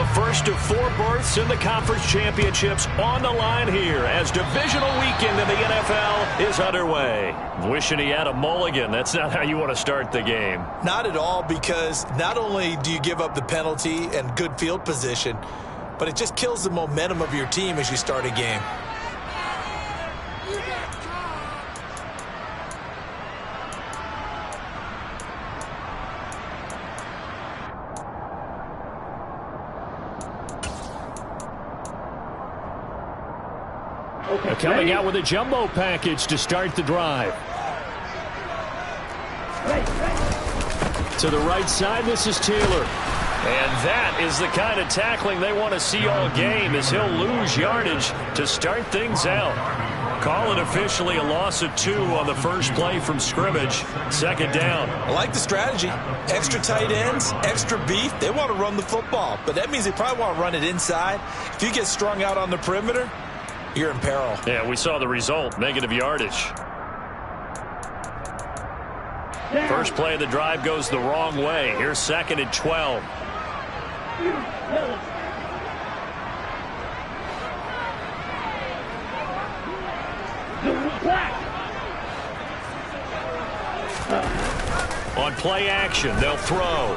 The first of 4 berths in the conference championships on the line here as divisional weekend in the NFL is underway. Wishing he had a mulligan. That's not how you want to start the game. Not at all, because not only do you give up the penalty and good field position, but it just kills the momentum of your team as you start a game. Coming out with a jumbo package to start the drive. To the right side, this is Taylor. And that is the kind of tackling they want to see all game, as he'll lose yardage to start things out. Call it officially a loss of 2 on the first play from scrimmage. 2nd down. I like the strategy. Extra tight ends, extra beef. They want to run the football, but that means they probably want to run it inside. If you get strung out on the perimeter, you're in peril. Yeah, we saw the result. Negative yardage. First play of the drive goes the wrong way. Here's 2nd and 12. On play action, they'll throw.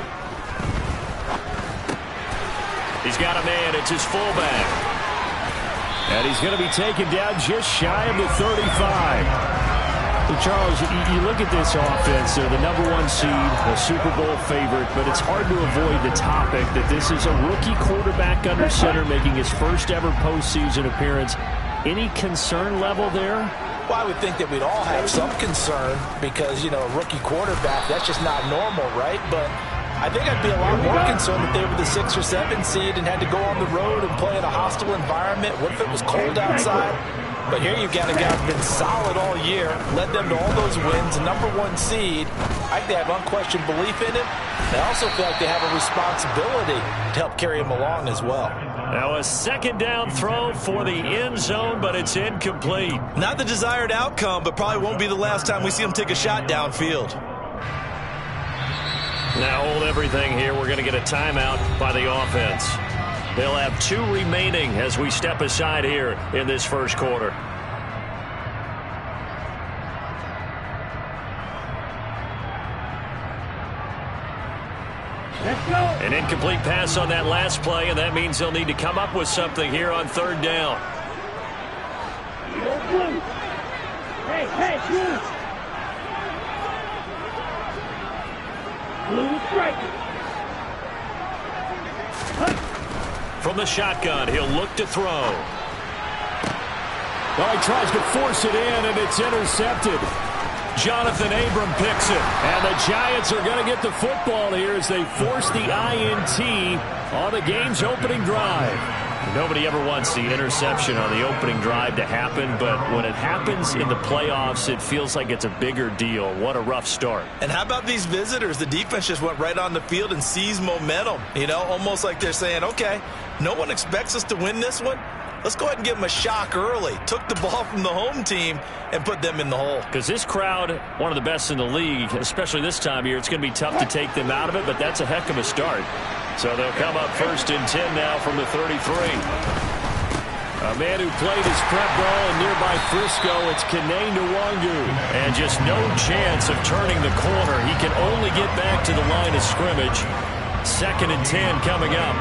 He's got a man. It's his fullback. And he's going to be taken down just shy of the 35. So Charles, you look at this offense, they're the #1 seed, a Super Bowl favorite, but it's hard to avoid the topic that this is a rookie quarterback under center making his first ever postseason appearance. Any concern level there? Well, I would think that we'd all have some concern because, you know, a rookie quarterback, that's just not normal, right? But I think I'd be a lot more concerned if they were the 6 or 7 seed and had to go on the road and play in a hostile environment. What if it was cold outside? But here you've got a guy who's been solid all year, led them to all those wins, #1 seed. I think they have unquestioned belief in him. They also feel like they have a responsibility to help carry him along as well. Now a 2nd down throw for the end zone, but it's incomplete. Not the desired outcome, but probably won't be the last time we see him take a shot downfield. Now hold everything here. We're going to get a timeout by the offense. They'll have 2 remaining as we step aside here in this first quarter. Let's go. An incomplete pass on that last play, and that means they'll need to come up with something here on 3rd down. Hey, blue. Blue striker. From the shotgun, he'll look to throw. Well, he tries to force it in, and it's intercepted. Jonathan Abram picks it. And the Giants are going to get the football here as they force the INT on the game's opening drive. Nobody ever wants the interception on the opening drive to happen, but when it happens in the playoffs, it feels like it's a bigger deal. What a rough start. And how about these visitors? The defense just went right on the field and seized momentum. You know, almost like they're saying, okay, no one expects us to win this one. Let's go ahead and give them a shock early. Took the ball from the home team and put them in the hole. Because this crowd, one of the best in the league, especially this time of year, it's going to be tough to take them out of it, but that's a heck of a start. So they'll come up 1st and 10 now from the 33. A man who played his prep ball in nearby Frisco, it's Kenane Nwangu. And just no chance of turning the corner. He can only get back to the line of scrimmage. 2nd and 10 coming up.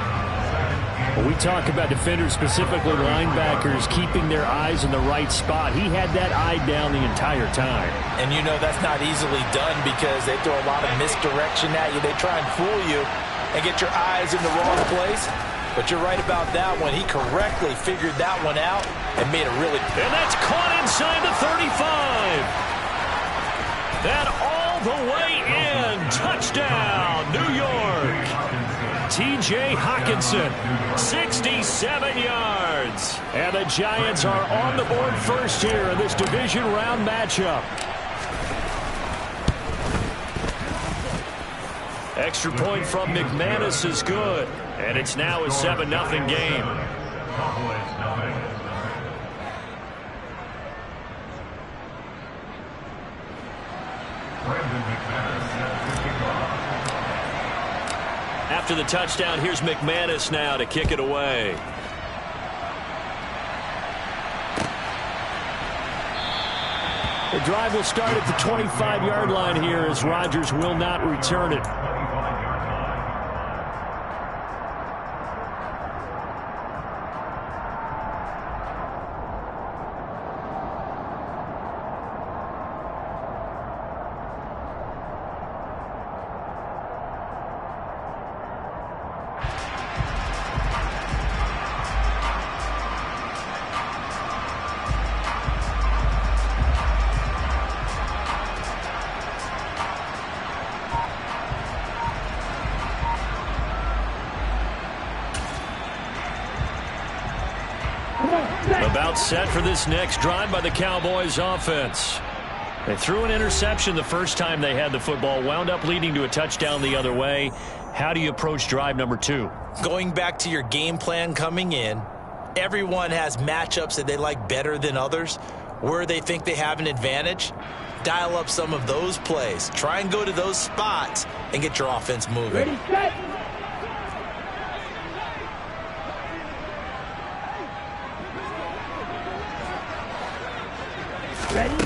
When we talk about defenders, specifically linebackers, keeping their eyes in the right spot. He had that eye down the entire time. And you know that's not easily done because they throw a lot of misdirection at you. They try and fool you and get your eyes in the wrong place. But you're right about that one. He correctly figured that one out and made it really... And that's caught inside the 35. That all the way in. Touchdown, New York. T.J. Hockenson, 67 yards. And the Giants are on the board first here in this division round matchup. Extra point from McManus is good. And it's now a 7-0 game. After the touchdown, here's McManus now to kick it away. The drive will start at the 25-yard line here as Rodgers will not return it. About set for this next drive by the Cowboys offense. They threw an interception the first time they had the football, wound up leading to a touchdown the other way. How do you approach drive number 2? Going back to your game plan coming in, everyone has matchups that they like better than others. Where they think they have an advantage, dial up some of those plays. Try and go to those spots and get your offense moving. Ready, set. Ready?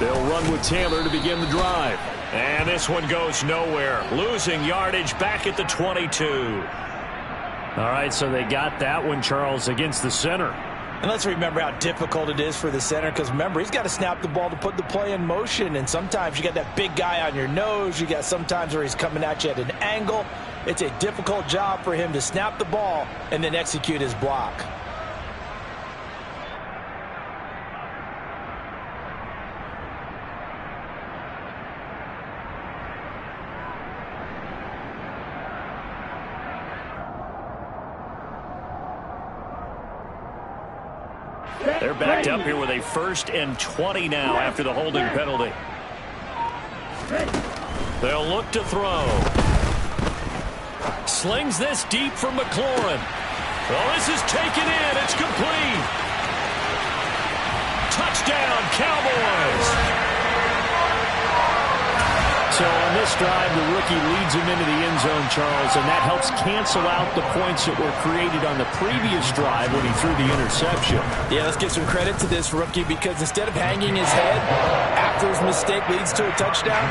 They'll run with Taylor to begin the drive. And this one goes nowhere. Losing yardage back at the 22. All right, so they got that one, Charles, against the center. And let's remember how difficult it is for the center, because remember, he's got to snap the ball to put the play in motion, and sometimes you got that big guy on your nose. You got sometimes where he's coming at you at an angle. It's a difficult job for him to snap the ball and then execute his block. They're backed up here with a 1st and 20 now after the holding penalty. They'll look to throw. Slings this deep for McLaurin. Well, this is taken in. It's complete. Touchdown, Cowboys. So on this drive, the rookie leads him into the end zone, Charles, and that helps cancel out the points that were created on the previous drive when he threw the interception. Yeah, let's give some credit to this rookie, because instead of hanging his head after his mistake leads to a touchdown,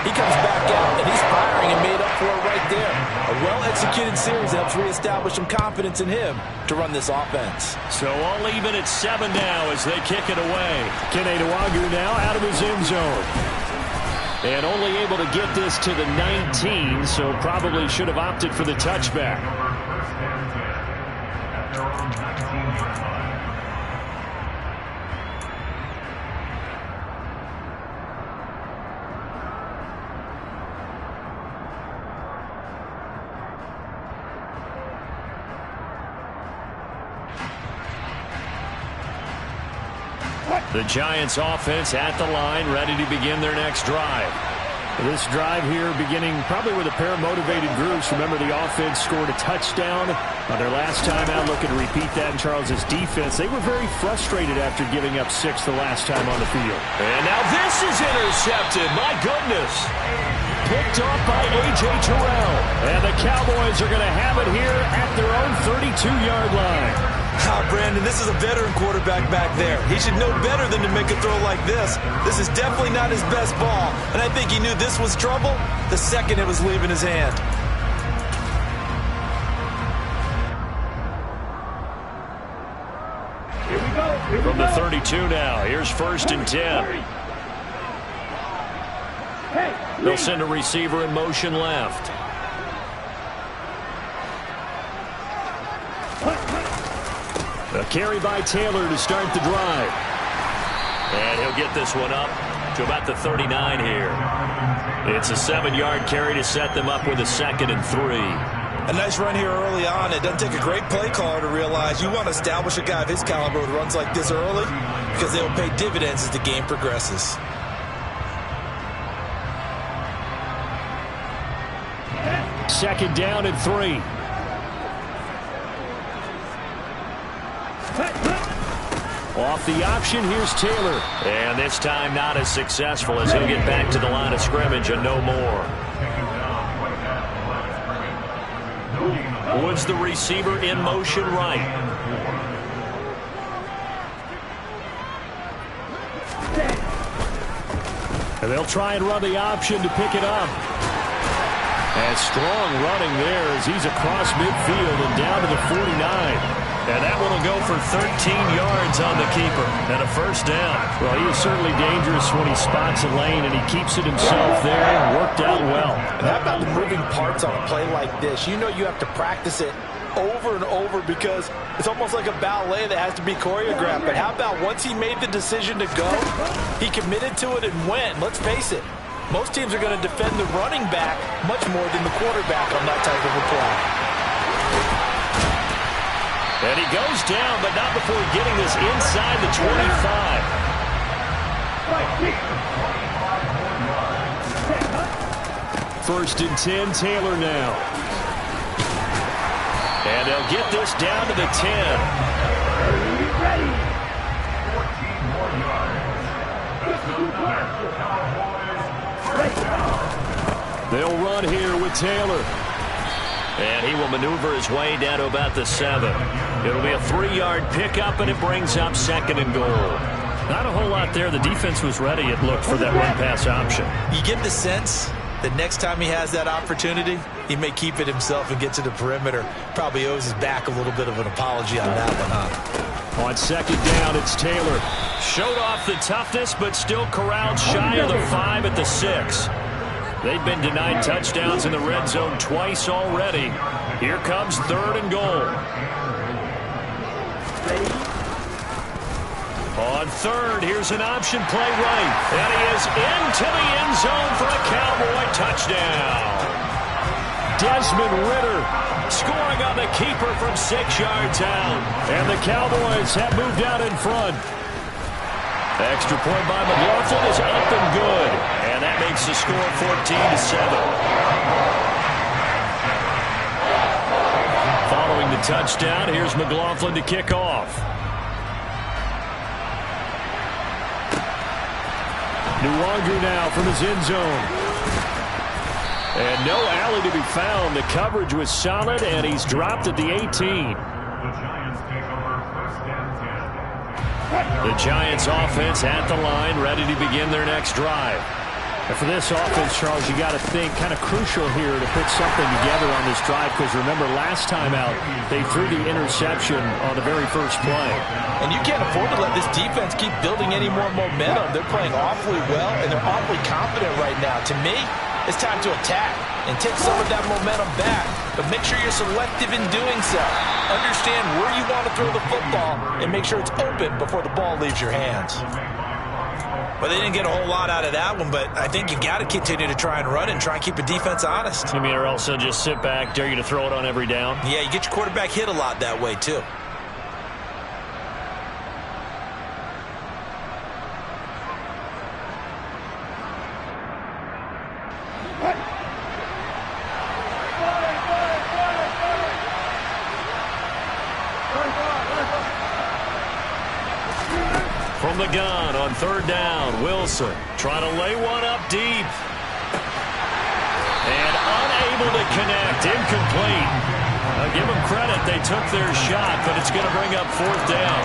he comes back out and he's firing and made up for it right there. A well-executed series helps reestablish some confidence in him to run this offense. So all even at 7 now as they kick it away. Kene Nwangwu now out of his end zone. And only able to get this to the 19, so probably should have opted for the touchback. The Giants offense at the line, ready to begin their next drive. This drive here beginning probably with a pair of motivated groups. Remember, the offense scored a touchdown on their last time out. Looking to repeat that in Charles's defense. They were very frustrated after giving up 6 the last time on the field. And now this is intercepted. My goodness. Picked off by A.J. Terrell. And the Cowboys are going to have it here at their own 32-yard line. Brandon, this is a veteran quarterback back there. He should know better than to make a throw like this. This is definitely not his best ball, and I think he knew this was trouble the second it was leaving his hand. Here we go. Here we From the go. 32 now, here's 1st and 10. Hey, They'll send a receiver in motion left. A carry by Taylor to start the drive. And he'll get this one up to about the 39 here. It's a 7-yard carry to set them up with a 2nd and 3. A nice run here early on. It doesn't take a great play caller to realize you want to establish a guy of his caliber with runs like this early, because they will pay dividends as the game progresses. Second down and 3. Off the option, here's Taylor. And this time not as successful as he'll get back to the line of scrimmage and no more. Woods, the receiver, in motion right. And they'll try and run the option to pick it up. And strong running there as he's across midfield and down to the 49. And that one will go for 13 yards on the keeper and a first down. Well, he is certainly dangerous when he spots a lane, and he keeps it himself there and worked out well. And how about the moving parts on a play like this? You know you have to practice it over and over because it's almost like a ballet that has to be choreographed. But how about once he made the decision to go, he committed to it and went. Let's face it, most teams are going to defend the running back much more than the quarterback on that type of a play. And he goes down, but not before getting this inside the 25. First and 10, Taylor now. And they'll get this down to the 10. They'll run here with Taylor. And he will maneuver his way down to about the 7. It'll be a 3-yard pickup, and it brings up 2nd and goal. Not a whole lot there. The defense was ready, it looked, for that run-pass option. You get the sense that next time he has that opportunity, he may keep it himself and get to the perimeter. Probably owes his back a little bit of an apology on that one, huh? On 2nd down, it's Taylor. Showed off the toughness, but still corralled shy of the 5 at the 6. They've been denied touchdowns in the red zone twice already. Here comes 3rd and goal. On 3rd, here's an option play right. And he is into the end zone for a Cowboy touchdown. Desmond Ridder scoring on the keeper from 6 yards out. And the Cowboys have moved out in front. Extra point by McLaughlin is up and good. And that makes the score 14-7. Following the touchdown, here's McLaughlin to kick off. Nuwanger now from his end zone. And no alley to be found. The coverage was solid, and he's dropped at the 18. The Giants offense at the line, ready to begin their next drive. And for this offense, Charles, you got to think kind of crucial here to put something together on this drive, because remember last time out they threw the interception on the very first play. And you can't afford to let this defense keep building any more momentum. They're playing awfully well, and they're awfully confident right now. To me, it's time to attack and take some of that momentum back, but make sure you're selective in doing so. Understand where you want to throw the football and make sure it's open before the ball leaves your hands. Well, they didn't get a whole lot out of that one, but I think you got to continue to try and run and try and keep the defense honest. You mean, or else they'll just sit back, dare you to throw it on every down? Yeah, you get your quarterback hit a lot that way, too. From the gun on 3rd down, Wilson trying to lay one up deep. And unable to connect, incomplete. I'll give them credit, they took their shot, but it's going to bring up 4th down.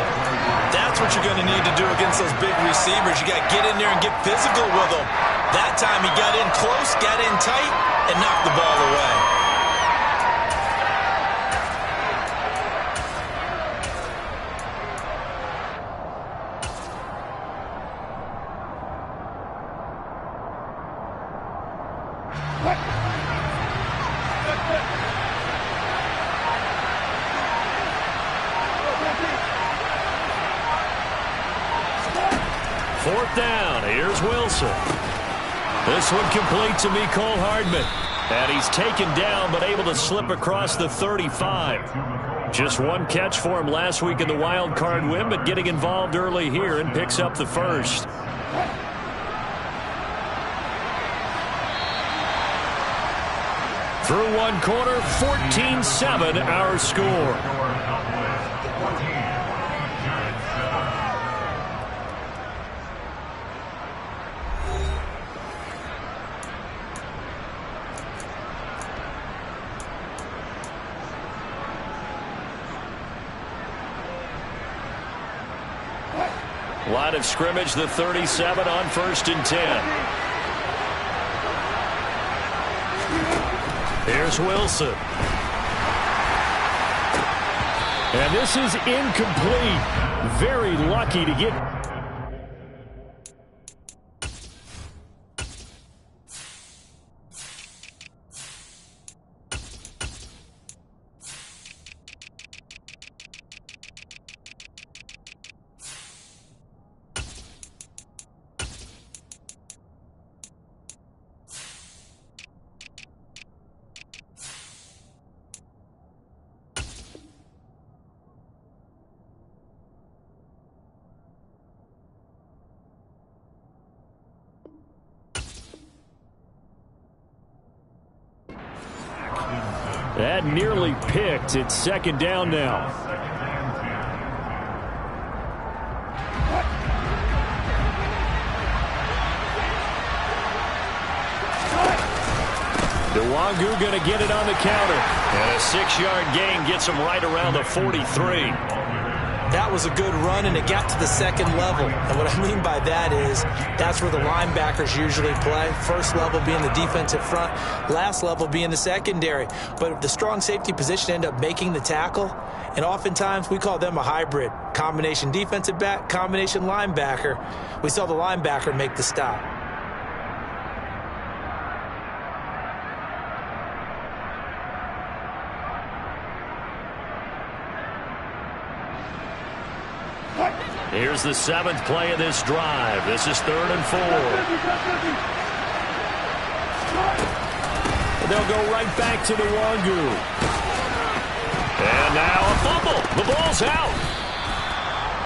That's what you're going to need to do against those big receivers. You got to get in there and get physical with them. That time he got in close, got in tight, and knocked the ball away. Down. Here's Wilson. This one complete to Mecole Hardman. And he's taken down but able to slip across the 35. Just one catch for him last week in the wild card win, but getting involved early here and picks up the first. Through one quarter, 14-7 our score. Line of scrimmage, the 37 on 1st and 10. Here's Wilson. And this is incomplete. Very lucky to get... That nearly picked. It's 2nd down now. Nwangu going to get it on the counter. And a 6-yard gain gets him right around the 43. That was a good run, and it got to the 2nd level. And what I mean by that is that's where the linebackers usually play. First level being the defensive front, last level being the secondary. But the strong safety position ended up making the tackle, and oftentimes we call them a hybrid. Combination defensive back, combination linebacker. We saw the linebacker make the stop. Here's the 7th play of this drive. This is 3rd and 4. They'll go right back to Nwangu. And now a fumble. The ball's out.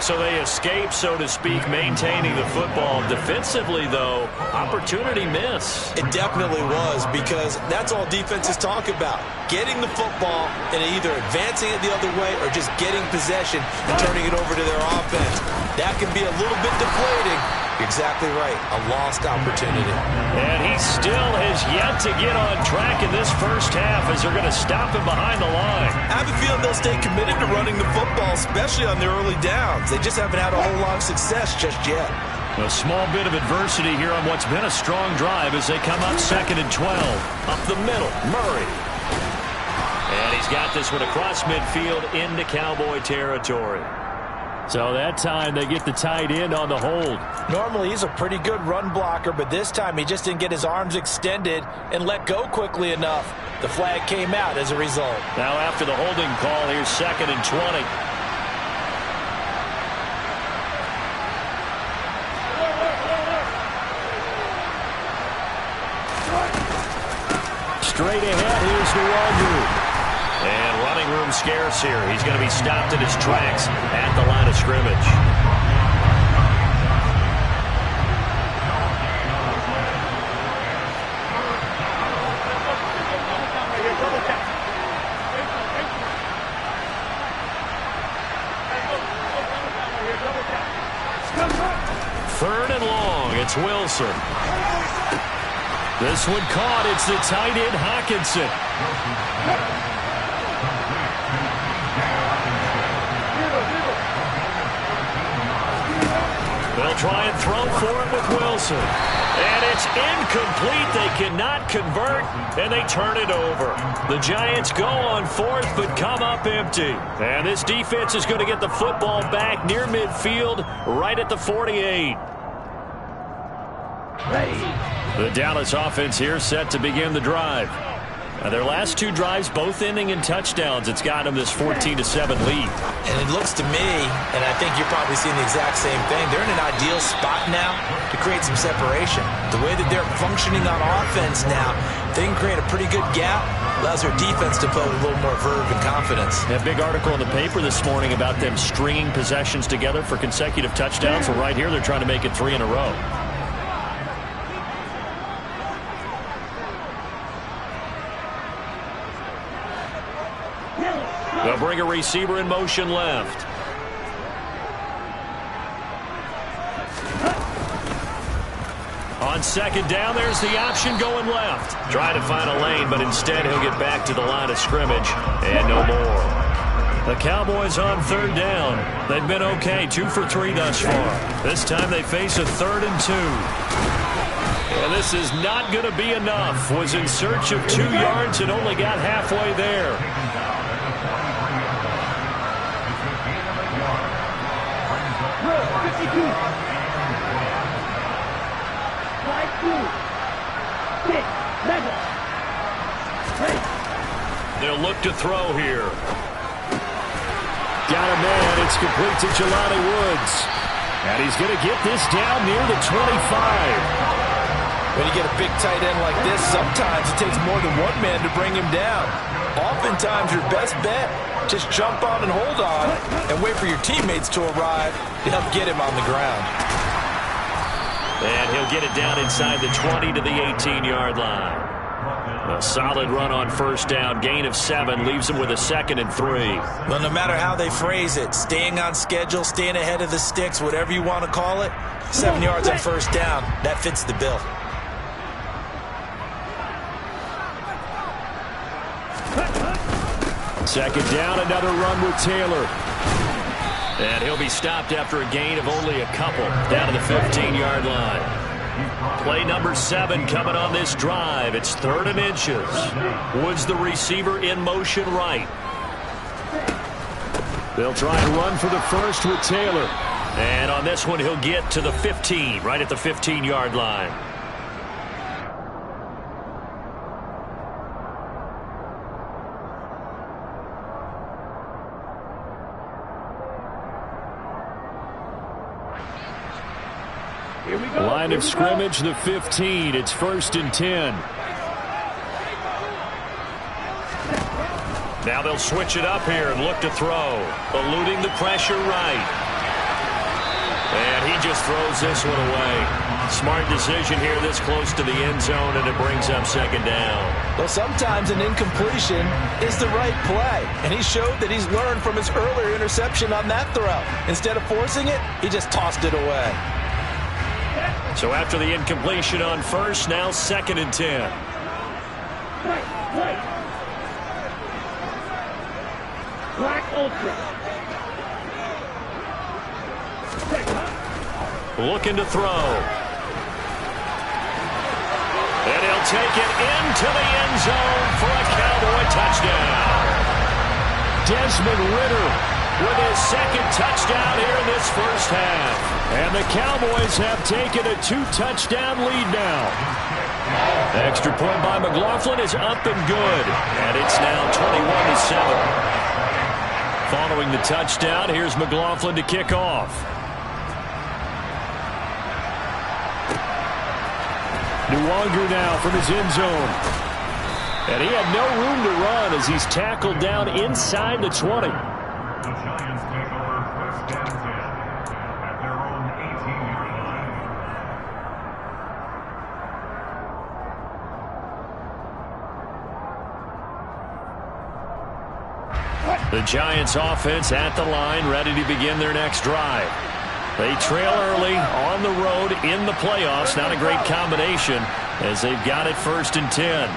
So they escape, so to speak, maintaining the football. Defensively, though, opportunity miss. It definitely was, because that's all defenses talk about. Getting the football and either advancing it the other way or just getting possession and turning it over to their offense. That can be a little bit deflating. You're exactly right. A lost opportunity. And he still has yet to get on track in this first half as they're going to stop him behind the line. I have a feeling they'll stay committed to running the football, especially on their early downs. They just haven't had a whole lot of success just yet. A small bit of adversity here on what's been a strong drive as they come up 2nd and 12. Up the middle, Murray. And he's got this one across midfield into Cowboy territory. So that time they get the tight end on the hold. Normally he's a pretty good run blocker, but this time he just didn't get his arms extended and let go quickly enough. The flag came out as a result. Now after the holding call, here's 2nd and 20. Straight ahead, here's Nwangu. And running room scarce here. He's going to be stopped in his tracks at the line of scrimmage. Third and long. It's Wilson. This one caught. It's the tight end, Hockenson. They'll try and throw for it with Wilson. And it's incomplete. They cannot convert, and they turn it over. The Giants go on 4th, but come up empty. And this defense is going to get the football back near midfield, right at the 48. The Dallas offense here set to begin the drive. Their last 2 drives, both ending in touchdowns. It's got them this 14-7 lead. And it looks to me, and I think you're probably seeing the exact same thing, they're in an ideal spot now to create some separation. The way that they're functioning on offense now, they can create a pretty good gap. Allows their defense to play with a little more verve and confidence. A big article in the paper this morning about them stringing possessions together for consecutive touchdowns. Well, right here, they're trying to make it 3 in a row. They'll bring a receiver in motion left. On 2nd down, there's the option going left. Trying to find a lane, but instead he'll get back to the line of scrimmage, and no more. The Cowboys on third down. They've been okay, 2 for 3 thus far. This time they face a 3rd and 2. And this is not going to be enough. Was in search of 2 yards and only got halfway there. They'll look to throw here. Got a man. It's complete to Jelani Woods. And he's going to get this down near the 25. When you get a big tight end like this, sometimes it takes more than one man to bring him down. Oftentimes, your best bet, just jump on and hold on and wait for your teammates to arrive to help get him on the ground. And he'll get it down inside the 20 to the 18-yard line. A solid run on first down. Gain of 7 leaves him with a 2nd and 3. Well, no matter how they phrase it, staying on schedule, staying ahead of the sticks, whatever you want to call it, 7 yards on first down, that fits the bill. Second down, another run with Taylor. And he'll be stopped after a gain of only a couple down to the 15-yard line. Play number 7 coming on this drive. It's 3rd and inches. Woods the receiver in motion right. They'll try and run for the first with Taylor. And on this one, he'll get to the 15, right at the 15-yard line. Line of scrimmage, the 15. It's 1st and 10. Now they'll switch it up here and look to throw. Eluding the pressure right. And he just throws this one away. Smart decision here this close to the end zone, and it brings up 2nd down. Well, sometimes an incompletion is the right play, and he showed that he's learned from his earlier interception on that throw. Instead of forcing it, he just tossed it away. So after the incompletion on first, now 2nd and 10. Looking to throw. And he'll take it into the end zone for a Cowboy touchdown. Desmond Ridder with his 2nd touchdown here in this first half. And the Cowboys have taken a 2-touchdown lead now. Extra point by McLaughlin is up and good. And it's now 21-7. Following the touchdown, here's McLaughlin to kick off. Nwangu now from his end zone. And he had no room to run as he's tackled down inside the 20. The Giants offense at the line, ready to begin their next drive. They trail early on the road in the playoffs. Not a great combination as they've got it 1st and 10.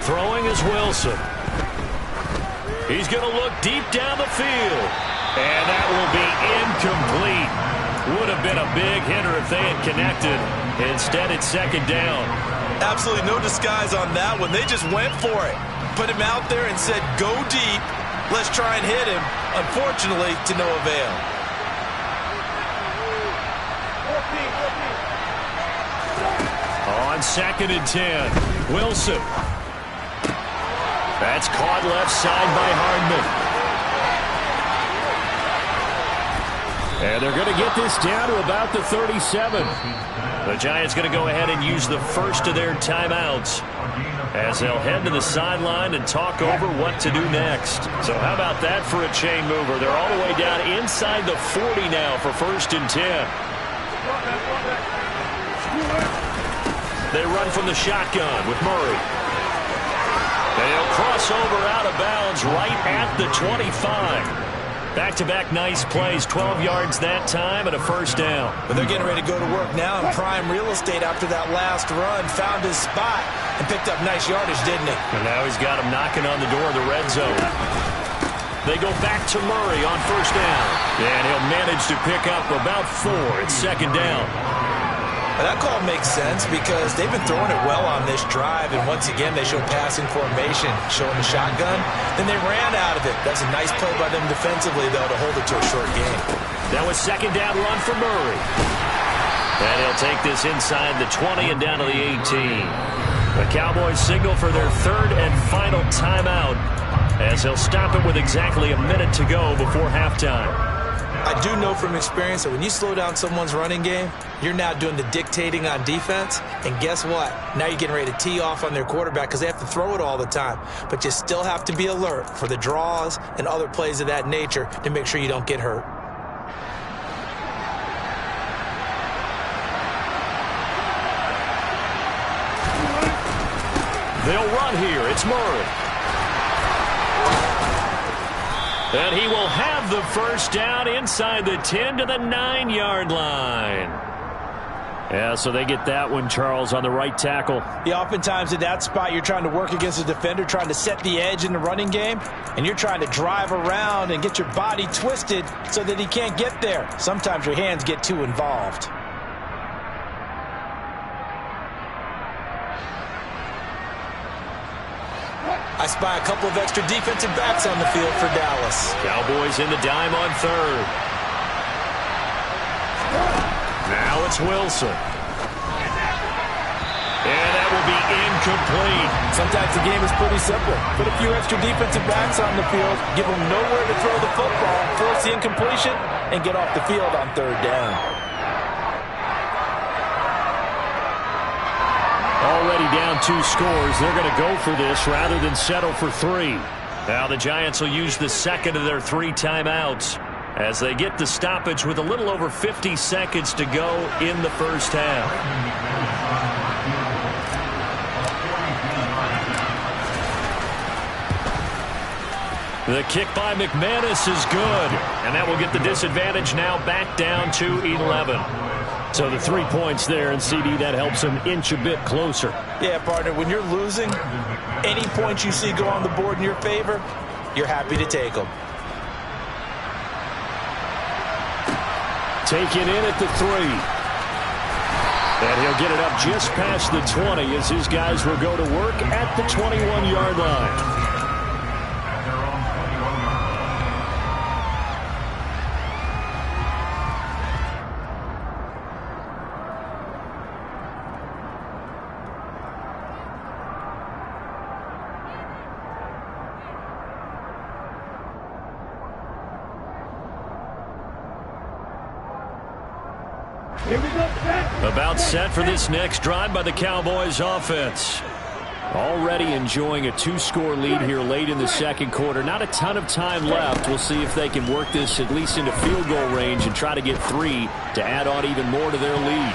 Throwing is Wilson. He's going to look deep down the field. And that will be incomplete. Would have been a big hitter if they had connected. Instead, it's 2nd down. Absolutely no disguise on that one. They just went for it. Put him out there and said, go deep. Let's try and hit him. Unfortunately, to no avail. On 2nd and 10, Wilson. That's caught left side by Hardman. And they're going to get this down to about the 37. The Giants going to go ahead and use the first of their timeouts as they'll head to the sideline and talk over what to do next. So how about that for a chain mover? They're all the way down inside the 40 now for 1st and 10. They run from the shotgun with Murray. They'll cross over out of bounds right at the 25. Back-to-back nice plays, 12 yards that time and a first down. But they're getting ready to go to work now in prime real estate after that last run. Found his spot and picked up nice yardage, didn't he? And now he's got him knocking on the door of the red zone. They go back to Murray on first down. And he'll manage to pick up about 4. It's second down. That call makes sense because they've been throwing it well on this drive, and once again they show passing formation, showing the shotgun. Then they ran out of it. That's a nice play by them defensively, though, to hold it to a short game. That was second down run for Murray. And he'll take this inside the 20 and down to the 18. The Cowboys signal for their third and final timeout as he'll stop it with exactly a minute to go before halftime. I do know from experience that when you slow down someone's running game, you're now doing the dictating on defense. And guess what? Now you're getting ready to tee off on their quarterback because they have to throw it all the time. But you still have to be alert for the draws and other plays of that nature to make sure you don't get hurt. They'll run here. It's Murray. And he will have the first down inside the 10 to the 9-yard line. Yeah, so they get that one, Charles, on the right tackle. Yeah, oftentimes in that spot, you're trying to work against a defender, trying to set the edge in the running game, and you're trying to drive around and get your body twisted so that he can't get there. Sometimes your hands get too involved. I spy a couple of extra defensive backs on the field for Dallas. Cowboys in the dime on third. Now it's Wilson. And that will be incomplete. Sometimes the game is pretty simple. Put a few extra defensive backs on the field, give them nowhere to throw the football, force the incompletion, and get off the field on third down. Already down 2 scores. They're going to go for this rather than settle for 3. Now the Giants will use the second of their 3 timeouts as they get the stoppage with a little over 50 seconds to go in the first half. The kick by McManus is good, and that will get the disadvantage now back down to 11. So the 3 points there, and CD, that helps them inch a bit closer. Yeah, partner, when you're losing, any points you see go on the board in your favor, you're happy to take them. Taken in at the 3. And he'll get it up just past the 20 as his guys will go to work at the 21-yard line. About set for this next drive by the Cowboys offense. Already enjoying a 2-score lead here late in the second quarter. Not a ton of time left. We'll see if they can work this at least into field goal range and try to get 3 to add on even more to their lead.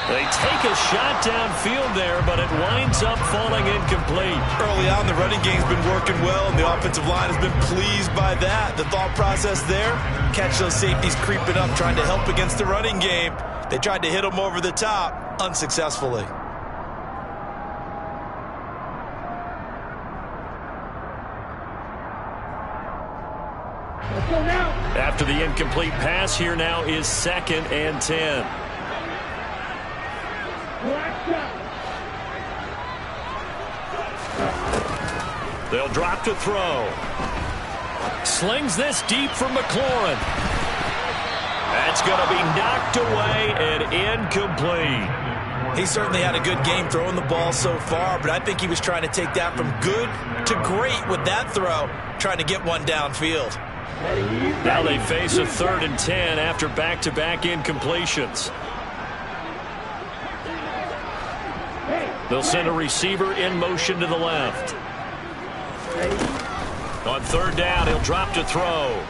They take a shot downfield there, but it winds up falling incomplete. Early on, the running game's been working well, and the offensive line has been pleased by that. The thought process there, catch those safeties creeping up, trying to help against the running game. They tried to hit them over the top, unsuccessfully. Let's go now. After the incomplete pass, here now is 2nd and 10. They'll drop to throw. Slings this deep for McLaurin. That's going to be knocked away and incomplete. He certainly had a good game throwing the ball so far, but I think he was trying to take that from good to great with that throw, trying to get one downfield. Now they face a 3rd and 10 after back-to-back incompletions. They'll send a receiver in motion to the left. On 3rd down, he'll drop to throw.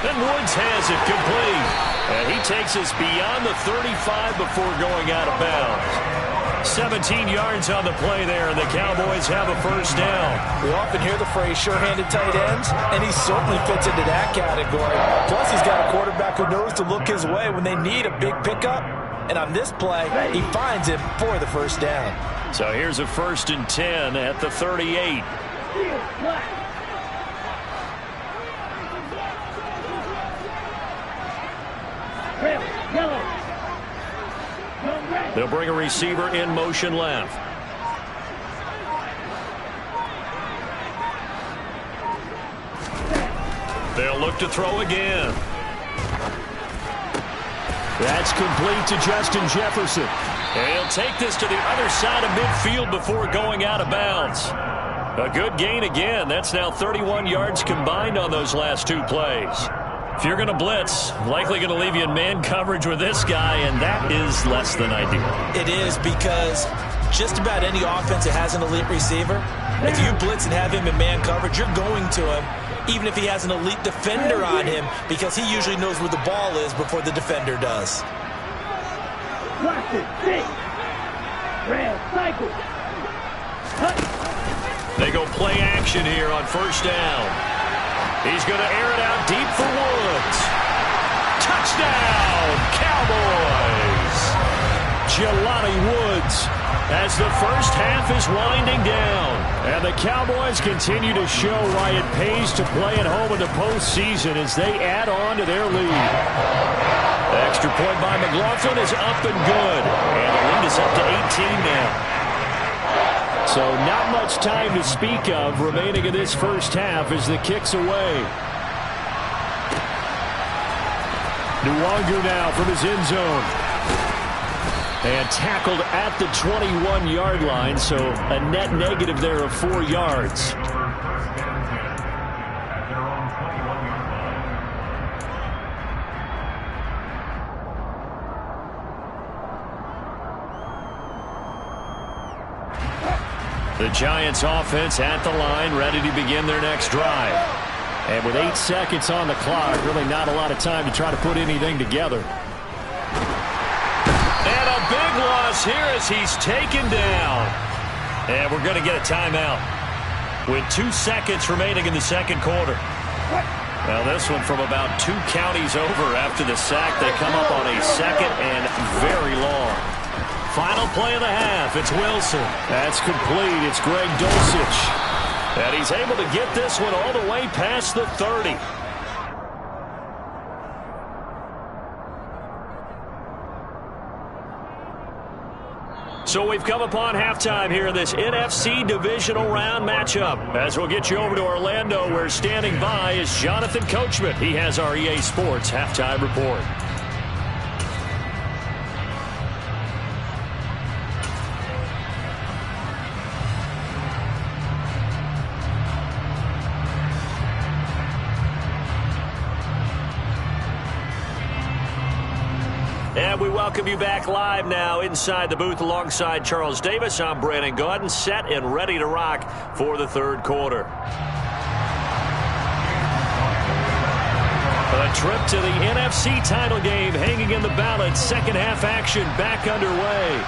And Woods has it complete. And he takes us beyond the 35 before going out of bounds. 17 yards on the play there, and the Cowboys have a first down. We often hear the phrase sure-handed tight ends, and he certainly fits into that category. Plus, he's got a quarterback who knows to look his way when they need a big pickup. And on this play, he finds him for the first down. So here's a 1st and 10 at the 38. They'll bring a receiver in motion left. They'll look to throw again. That's complete to Justin Jefferson. And he'll take this to the other side of midfield before going out of bounds. A good gain again. That's now 31 yards combined on those last 2 plays. If you're going to blitz, likely going to leave you in man coverage with this guy, and that is less than ideal. It is, because just about any offense that has an elite receiver, if you blitz and have him in man coverage, you're going to him, even if he has an elite defender on him, because he usually knows where the ball is before the defender does. They go play action here on first down. He's going to air it out deep for Woods. Touchdown, Cowboys! Jelani Woods, as the first half is winding down. And the Cowboys continue to show why it pays to play at home in the postseason as they add on to their lead. Extra point by McLaughlin is up and good. And the lead is up to 18 now. So not much time to speak of remaining in this first half as the kick's away. Nwangu now from his end zone. And tackled at the 21-yard line, so a net negative there of 4 yards. The Giants offense at the line, ready to begin their next drive. And with 8 seconds on the clock, really not a lot of time to try to put anything together. And a big loss here as he's taken down. And we're going to get a timeout with 2 seconds remaining in the second quarter. Now this one from about 2 counties over after the sack. They come up on a second and very long. Final play of the half. It's Wilson. That's complete. It's Greg Dulcich. And he's able to get this one all the way past the 30. So we've come upon halftime here in this NFC divisional round matchup. As we'll get you over to Orlando, where standing by is Jonathan Coachman. He has our EA Sports halftime report. And we welcome you back live now inside the booth alongside Charles Davis. I'm Brandon Gaudin, set and ready to rock for the third quarter. A trip to the NFC title game hanging in the balance. Second half action back underway.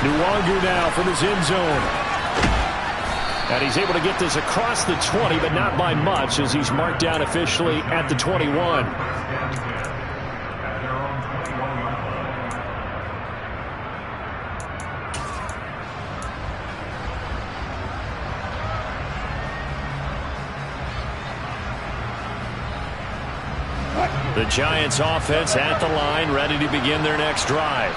Nwangu now from his end zone. And he's able to get this across the 20, but not by much as he's marked down officially at the 21. The Giants offense at the line, ready to begin their next drive.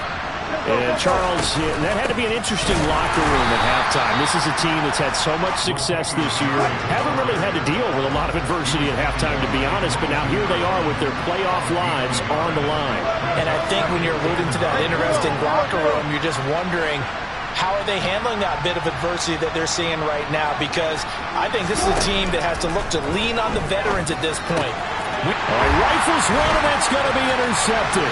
And Charles, that had to be an interesting locker room at halftime. This is a team that's had so much success this year. Haven't really had to deal with a lot of adversity at halftime, to be honest, but now here they are with their playoff lives on the line. And I think when you're alluding to that interesting locker room, you're just wondering, how are they handling that bit of adversity that they're seeing right now? Because I think this is a team that has to look to lean on the veterans at this point. Rifles one, and it's going to be intercepted.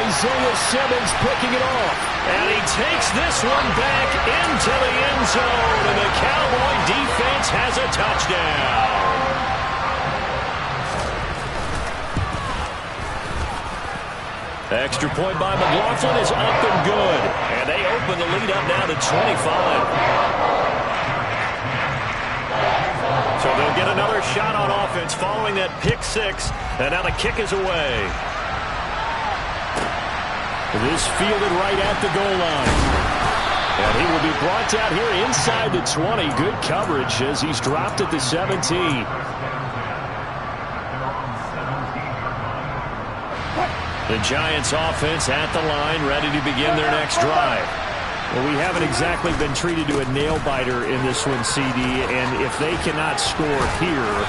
Isaiah Simmons picking it off. And he takes this one back into the end zone, and the Cowboy defense has a touchdown. 3 Extra point by McLaughlin is up and good. And they open the lead up now to 25. So they'll get another shot on offense following that pick six. And now the kick is away. This fielded right at the goal line. And he will be brought down here inside the 20. Good coverage as he's dropped at the 17. The Giants offense at the line, ready to begin their next drive. Well, we haven't exactly been treated to a nail-biter in this one, CD, and if they cannot score here,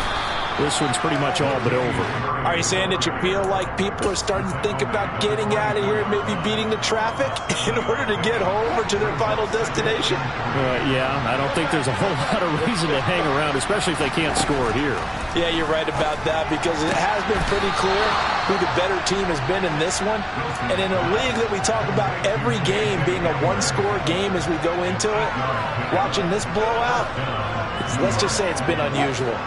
this one's pretty much all but over. Are you saying that you feel like people are starting to think about getting out of here and maybe beating the traffic in order to get home or to their final destination? Yeah, I don't think there's a whole lot of reason to hang around, especially if they can't score here. Yeah, you're right about that because it has been pretty clear who the better team has been in this one. And in a league that we talk about every game being a one-score game as we go into it, watching this blowout, let's just say it's been unusual.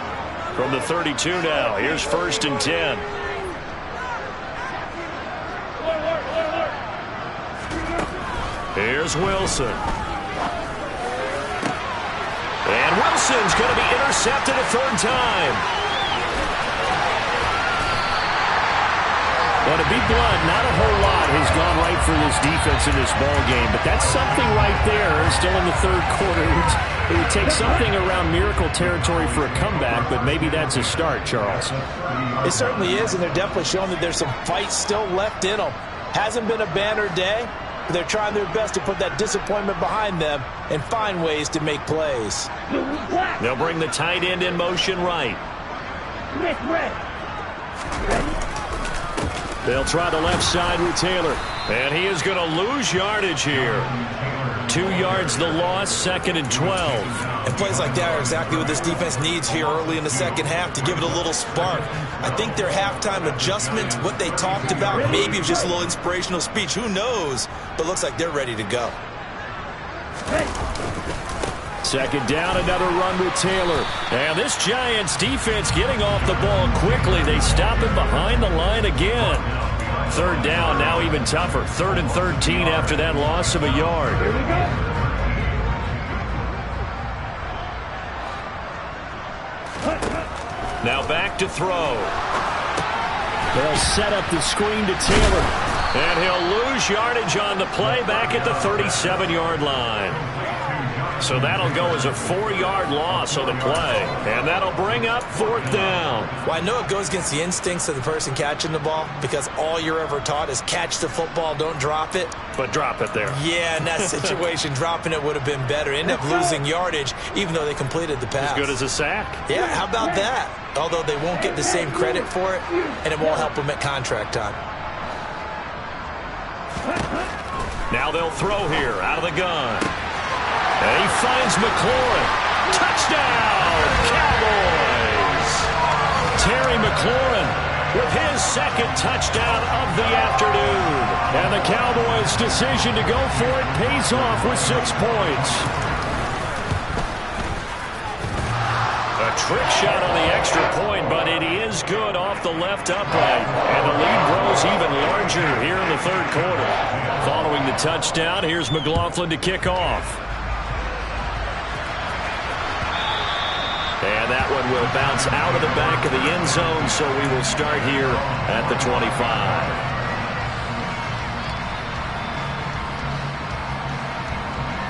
From the 32 now, here's 1st and 10. Here's Wilson. And Wilson's going to be intercepted a third time. Well, to be blunt, not a whole lot has gone right for this defense in this ball game, but that's something right there. Still in the third quarter. It would take something around miracle territory for a comeback, but maybe that's a start, Charles. It certainly is, and they're definitely showing that there's some fight still left in them. Hasn't been a banner day, but they're trying their best to put that disappointment behind them and find ways to make plays. They'll bring the tight end in motion right. They'll try the left side with Taylor. And he is going to lose yardage here. 2 yards the loss, 2nd and 12. And plays like that are exactly what this defense needs here early in the second half to give it a little spark. I think their halftime adjustment, what they talked about, maybe it was just a little inspirational speech. Who knows? But looks like they're ready to go. 2nd down, another run with Taylor. And this Giants defense getting off the ball quickly. They stop him behind the line again. 3rd down, now even tougher. 3rd and 13 after that loss of a yard. Here we go. Now back to throw. They'll set up the screen to Taylor. And he'll lose yardage on the play back at the 37-yard line. So that'll go as a 4-yard loss on the play. And that'll bring up 4th down. Well, I know it goes against the instincts of the person catching the ball because all you're ever taught is catch the football, don't drop it. But drop it there. Yeah, in that situation, dropping it would have been better. End up losing yardage, even though they completed the pass. As good as a sack. Yeah, how about that? Although they won't get the same credit for it, and it won't help them at contract time. Now they'll throw here out of the gun. And he finds McLaurin. Touchdown, Cowboys! Terry McLaurin with his 2nd touchdown of the afternoon. And the Cowboys' decision to go for it pays off with 6 points. A trick shot on the extra point, but it is good off the left upright. And the lead grows even larger here in the 3rd quarter. Following the touchdown, here's McLaughlin to kick off. And that one will bounce out of the back of the end zone, so we will start here at the 25.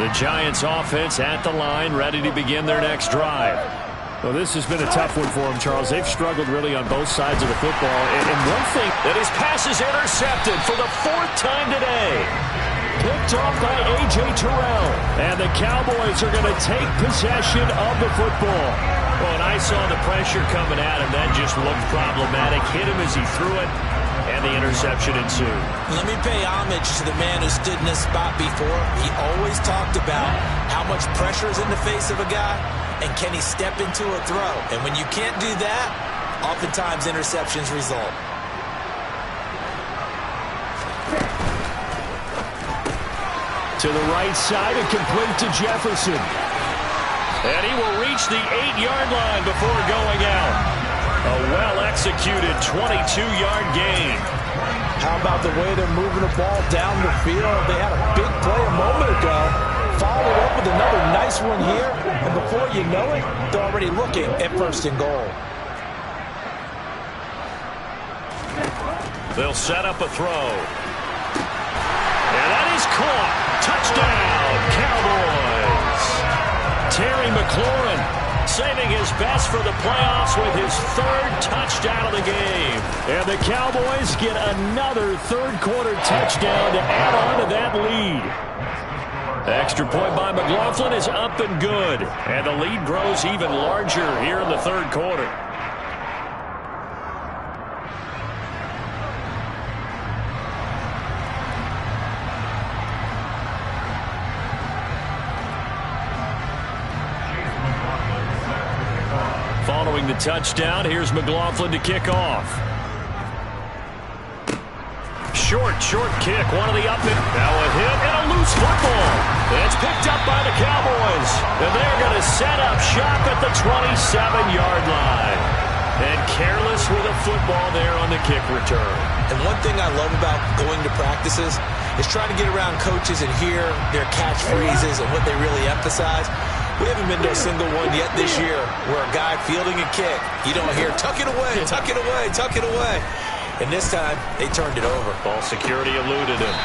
The Giants offense at the line, ready to begin their next drive. Well, this has been a tough one for them, Charles. They've struggled really on both sides of the football. And one thing, that his pass is intercepted for the 4th time today. Picked off by A.J. Terrell. And the Cowboys are going to take possession of the football. Well, and I saw the pressure coming at him. That just looked problematic. Hit him as he threw it, and the interception ensued. Let me pay homage to the man who stood in this spot before. He always talked about how much pressure is in the face of a guy, and can he step into a throw? And when you can't do that, oftentimes interceptions result. To the right side and complete to Jefferson. And he will reach the 8-yard line before going out. A well-executed 22-yard gain. How about the way they're moving the ball down the field? They had a big play a moment ago. Followed it up with another nice one here. And before you know it, they're already looking at 1st and goal. They'll set up a throw. And that is caught. Touchdown, Cowboys. Terry McLaurin saving his best for the playoffs with his 3rd touchdown of the game. And the Cowboys get another 3rd quarter touchdown to add on to that lead. Extra point by McLaughlin is up and good. And the lead grows even larger here in the 3rd quarter. Following the touchdown, here's McLaughlin to kick off. Short kick, one of the up and now a hit and a loose football. It's picked up by the Cowboys. And they're going to set up shop at the 27-yard line. And careless with a football there on the kick return. And one thing I love about going to practices is trying to get around coaches and hear their catchphrases and what they really emphasize. We haven't been to a single one yet this year where a guy fielding a kick, you don't hear, tuck it away, tuck it away, tuck it away. And this time, they turned it over. Ball security eluded him.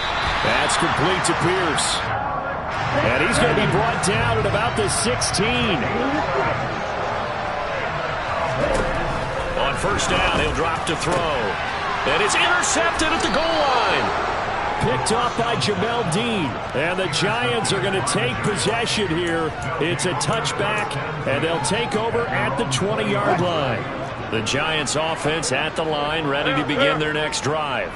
That's complete to Pierce. And he's going to be brought down at about the 16. On 1st down, he'll drop to throw. And it's intercepted at the goal line. Picked off by Jamel Dean. And the Giants are going to take possession here. It's a touchback, and they'll take over at the 20-yard line. The Giants offense at the line, ready to begin their next drive.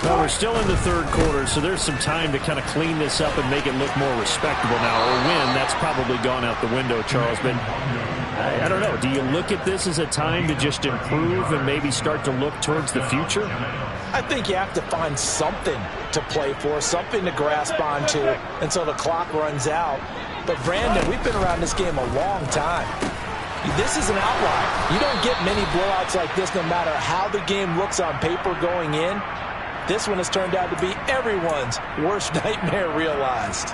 Well, we're still in the 3rd quarter, so there's some time to kind of clean this up and make it look more respectable now. Or win, that's probably gone out the window, Charles. But I don't know. Do you look at this as a time to just improve and maybe start to look towards the future? I think you have to find something to play for, something to grasp onto until the clock runs out. But, Brandon, we've been around this game a long time. This is an outlier. You don't get many blowouts like this no matter how the game looks on paper going in. This one has turned out to be everyone's worst nightmare realized.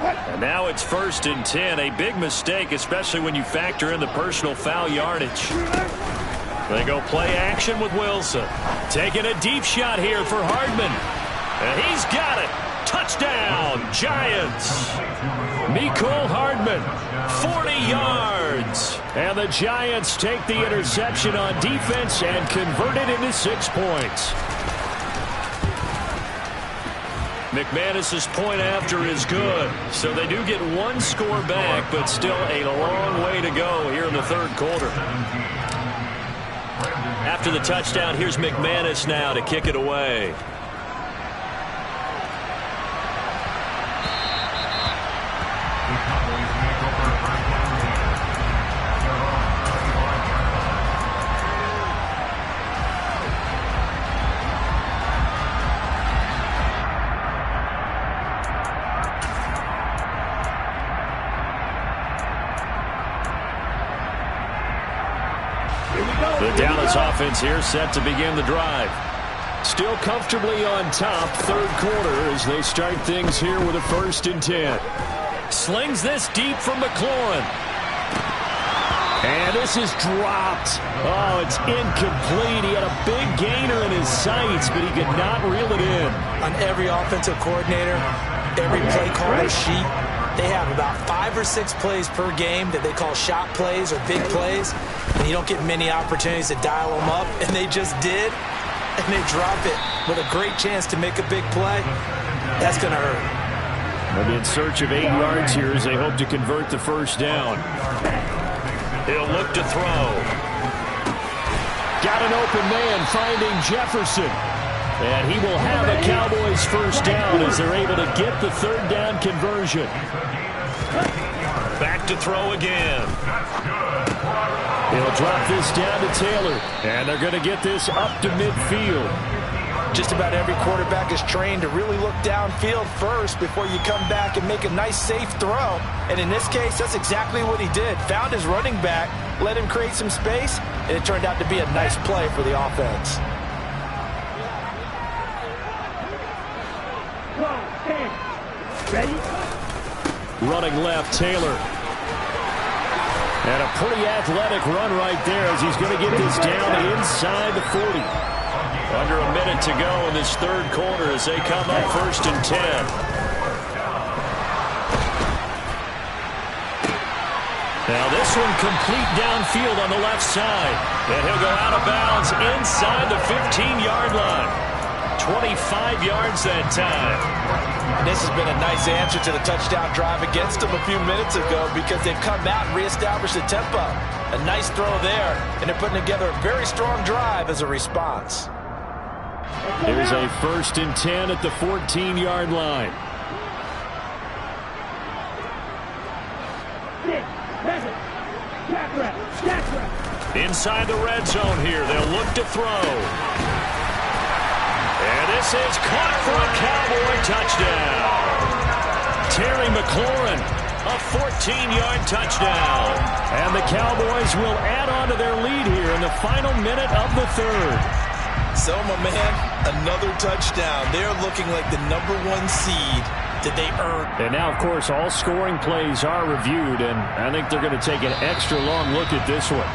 And now it's 1st and 10. A big mistake, especially when you factor in the personal foul yardage. They go play action with Wilson. Taking a deep shot here for Hardman. And he's got it. Touchdown, Giants. Mecole Hardman, 40 yards. And the Giants take the interception on defense and convert it into 6 points. McManus's point after is good. So they do get 1 score back, but still a long way to go here in the 3rd quarter. After the touchdown, here's McManus now to kick it away. The Dallas offense here set to begin the drive. Still comfortably on top, 3rd quarter as they start things here with a 1st and 10. Slings this deep from McLaurin. And this is dropped. Oh, it's incomplete. He had a big gainer in his sights, but he could not reel it in. On every offensive coordinator, every play caller sheet, they have about 5 or 6 plays per game that they call shot plays or big plays. And you don't get many opportunities to dial them up. And they just did. And they drop it with a great chance to make a big play. That's going to hurt. They'll be in search of 8 yards here as they hope to convert the 1st down. He'll look to throw. Got an open man finding Jefferson. And he will have a Cowboys 1st down as they're able to get the 3rd down conversion. Back to throw again. He'll drop this down to Taylor. And they're going to get this up to midfield. Just about every quarterback is trained to really look downfield first before you come back and make a nice, safe throw. And in this case, that's exactly what he did. Found his running back, let him create some space, and it turned out to be a nice play for the offense. Ready? Running left, Taylor. And a pretty athletic run right there as he's going to get this down inside the 40. Under a minute to go in this third quarter as they come up 1st and 10. Now this one complete downfield on the left side. And he'll go out of bounds inside the 15-yard line. 25 yards that time. And this has been a nice answer to the touchdown drive against them a few minutes ago because they've come out and reestablished the tempo. A nice throw there, and they're putting together a very strong drive as a response. Here's a 1st and 10 at the 14-yard line. 6, 7, Inside the red zone here, they'll look to throw. And this is caught for a Cowboy touchdown. Terry McLaurin, a 14-yard touchdown. And the Cowboys will add on to their lead here in the final minute of the third. So, my man, another touchdown. They're looking like the #1 seed that they earned. And now, of course, all scoring plays are reviewed, and I think they're going to take an extra long look at this one.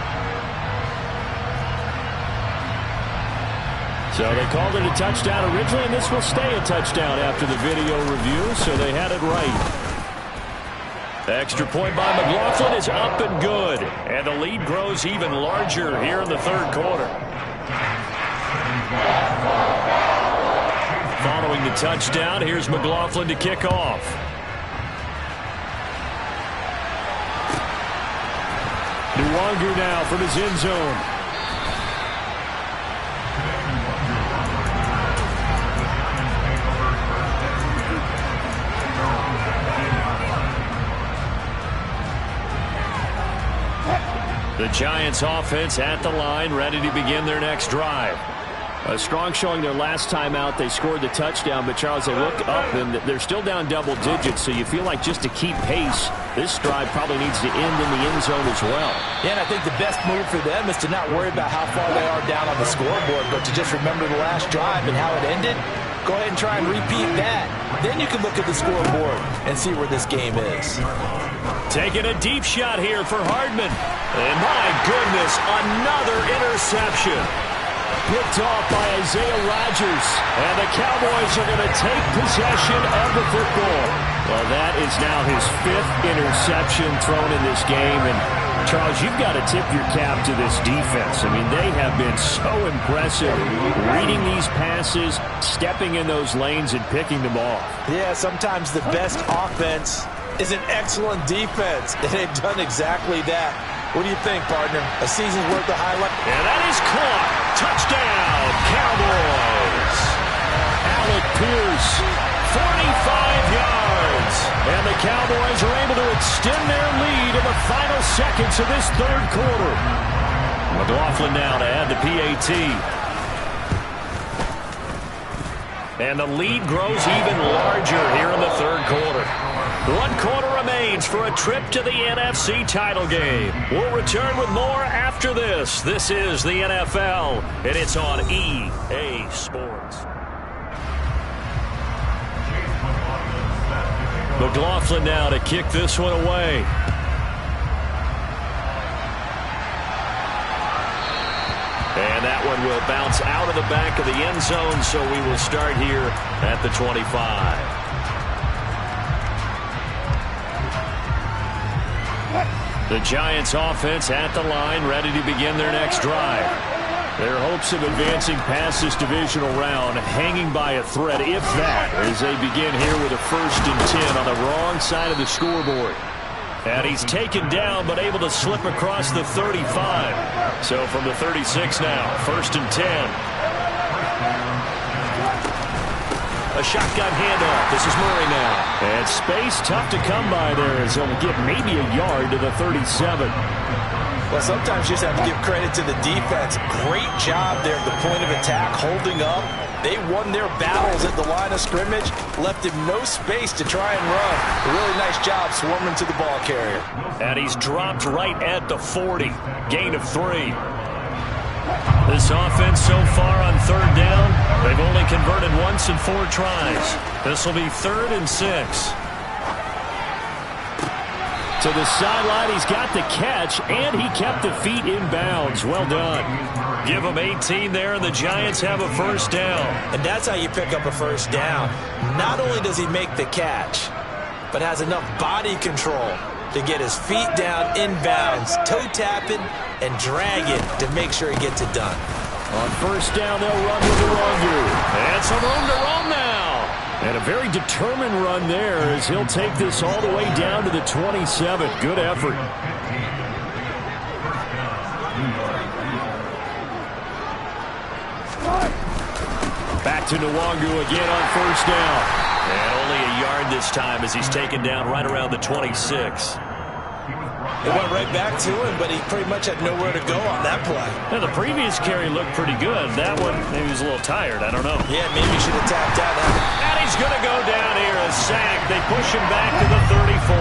So they called it a touchdown originally, and this will stay a touchdown after the video review, so they had it right. Extra point by McLaughlin is up and good. And the lead grows even larger here in the third quarter. Following the touchdown, here's McLaughlin to kick off. Nwangu now from his end zone. The Giants offense at the line, ready to begin their next drive. A strong showing their last time out. They scored the touchdown, but Charles, they look up and they're still down double digits, so you feel like just to keep pace, this drive probably needs to end in the end zone as well. Yeah, and I think the best move for them is to not worry about how far they are down on the scoreboard, but to just remember the last drive and how it ended. Go ahead and try and repeat that. Then you can look at the scoreboard and see where this game is. Taking a deep shot here for Hardman. And my goodness, another interception. Picked off by Isaiah Rodgers. And the Cowboys are going to take possession of the football. Well, that is now his 5th interception thrown in this game. And, Charles, you've got to tip your cap to this defense. I mean, they have been so impressive reading these passes, stepping in those lanes, and picking them off. Yeah, sometimes the best offense is an excellent defense, and they've done exactly that. What do you think, partner? A season's worth of highlight? And that is caught. Touchdown, Cowboys. Alec Pierce, 45 yards. and the Cowboys are able to extend their lead in the final seconds of this third quarter. McLaughlin now to add the PAT. And the lead grows even larger here in the third quarter. 1 quarter remains for a trip to the NFC title game. We'll return with more after this. This is the NFL, and it's on EA Sports. McLaughlin now to kick this one away. And that one will bounce out of the back of the end zone, so we will start here at the 25. The Giants offense at the line, ready to begin their next drive. Their hopes of advancing past this divisional round hanging by a thread, if that, as they begin here with a 1st and 10 on the wrong side of the scoreboard. And he's taken down, but able to slip across the 35. So from the 36 now, 1st and 10. A shotgun handoff. This is Murray now. And space tough to come by there as he'll get maybe a yard to the 37. Well, sometimes you just have to give credit to the defense. Great job there at the point of attack, holding up, They won their battles at the line of scrimmage, left him no space to try and run. A really nice job swarming to the ball carrier. And he's dropped right at the 40. Gain of 3. This offense so far on third down, they've only converted once in 4 tries. This will be 3rd and 6. To the sideline, he's got the catch, and he kept the feet in bounds. Well done. Give him 18 there, and the Giants have a first down. And that's how you pick up a first down. Not only does he make the catch, but has enough body control to get his feet down inbounds, toe tapping, and dragging to make sure he gets it done. On first down, they'll run with the Wangu. And some room to roam now. And a very determined run there as he'll take this all the way down to the 27. Good effort. Back to Nwangu again on first down. And only a yard this time as he's taken down right around the 26. It went right back to him, but he pretty much had nowhere to go on that play. Now, the previous carry looked pretty good. That one, maybe he was a little tired. I don't know. Yeah, maybe he should have tapped out. And he's going to go down here. A sack. They push him back to the 34.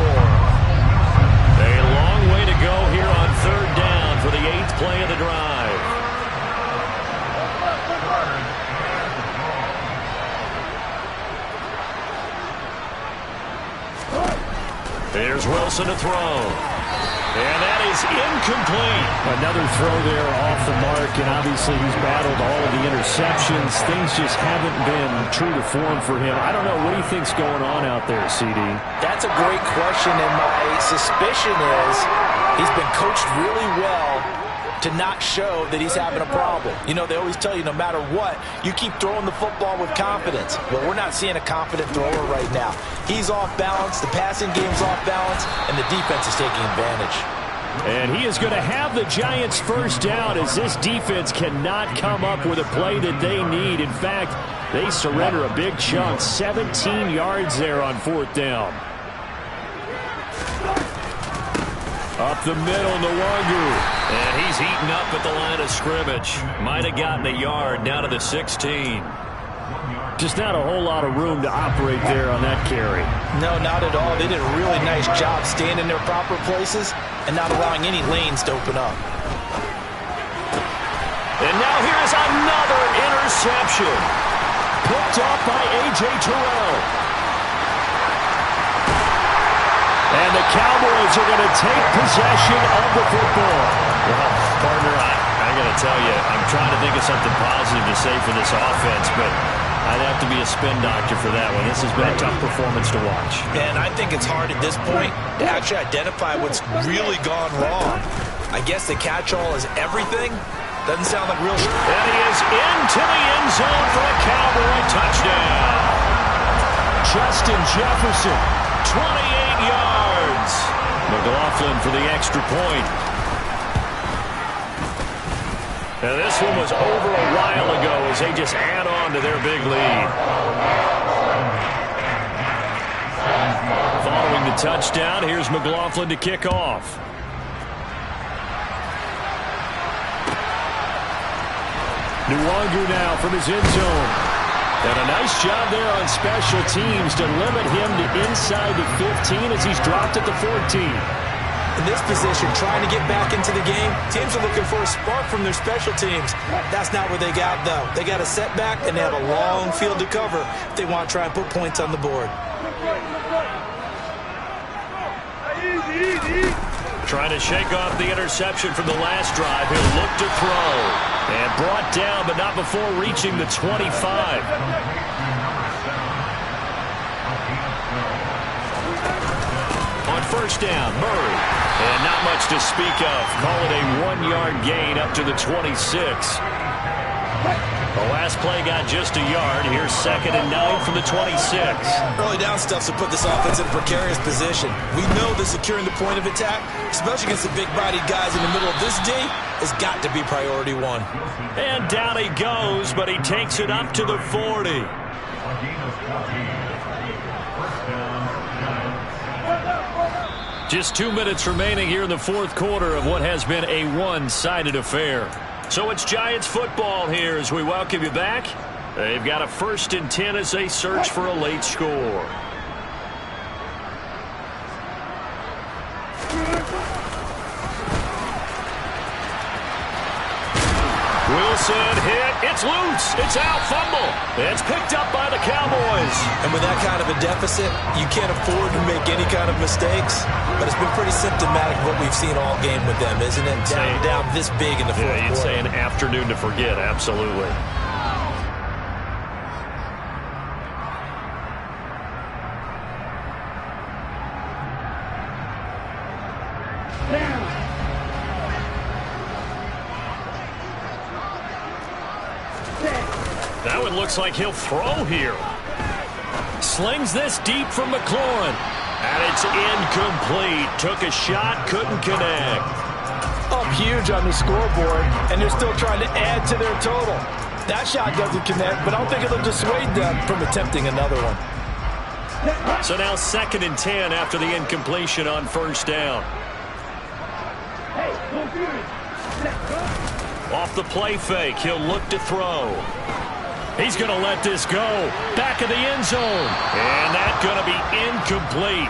A long way to go here on third down for the 8th play of the drive. There's Wilson to throw. And that is incomplete. Another throw there off the mark, and obviously he's battled all of the interceptions. Things just haven't been true to form for him. I don't know. What do you think's going on out there, CD? That's a great question, and my suspicion is he's been coached really well to not show that he's having a problem. You know, they always tell you no matter what, you keep throwing the football with confidence. Well, we're not seeing a confident thrower right now. He's off balance, the passing game's off balance, and the defense is taking advantage. And he is going to have the Giants first down as this defense cannot come up with a play that they need. In fact, they surrender a big chunk, 17 yards there on fourth down. Up the middle, Nwangu. And he's eaten up at the line of scrimmage. Might have gotten a yard down to the 16. Just not a whole lot of room to operate there on that carry. No, not at all. They did a really nice job staying in their proper places and not allowing any lanes to open up. And now here's another interception. Picked up by A.J. Terrell. And the Cowboys are going to take possession of the football. Well, partner, I got to tell you, I'm trying to think of something positive to say for this offense, but I'd have to be a spin doctor for that one. This has been a tough performance to watch. And I think it's hard at this point to actually identify what's really gone wrong. I guess the catch-all is everything. Doesn't sound like real. And he is into the end zone for a Cowboy touchdown. Justin Jefferson, 28 yards. McLaughlin for the extra point. Now this one was over a while ago as they just add on to their big lead. Following the touchdown, here's McLaughlin to kick off. Nwangu now from his end zone. And a nice job there on special teams to limit him to inside the 15 as he's dropped at the 14. In this position, trying to get back into the game, teams are looking for a spark from their special teams. That's not what they got, though. They got a setback, and they have a long field to cover if they want to try and put points on the board. Trying to shake off the interception from the last drive. He'll look to throw. And brought down, but not before reaching the 25. On first down, Murray. And not much to speak of. Call it a 1-yard gain up to the 26. The last play got just a yard. Here's 2nd and 9 from the 26. Early down stuff to put this offense in a precarious position. We know that securing the point of attack, especially against the big-bodied guys in the middle of this D, has got to be priority one. And down he goes, but he takes it up to the 40. Just 2 minutes remaining here in the fourth quarter of what has been a one-sided affair. So it's Giants football here as we welcome you back. They've got a 1st and 10 as they search for a late score. Wilson hit. It's loose. It's out. Fumble. It's picked up by the Cowboys. And with that kind of a deficit, you can't afford to make any kind of mistakes. But it's been pretty symptomatic of what we've seen all game with them, isn't it? Down this big in the fourth quarter. You'd say an afternoon to forget. Absolutely. That one looks like he'll throw here. Slings this deep from McLaurin. And it's incomplete. Took a shot, couldn't connect. Up huge on the scoreboard, and they're still trying to add to their total. That shot doesn't connect, but I don't think it'll dissuade them from attempting another one. So now 2nd and 10 after the incompletion on 1st down. Off the play fake, he'll look to throw. He's going to let this go. Back of the end zone. And that's going to be incomplete.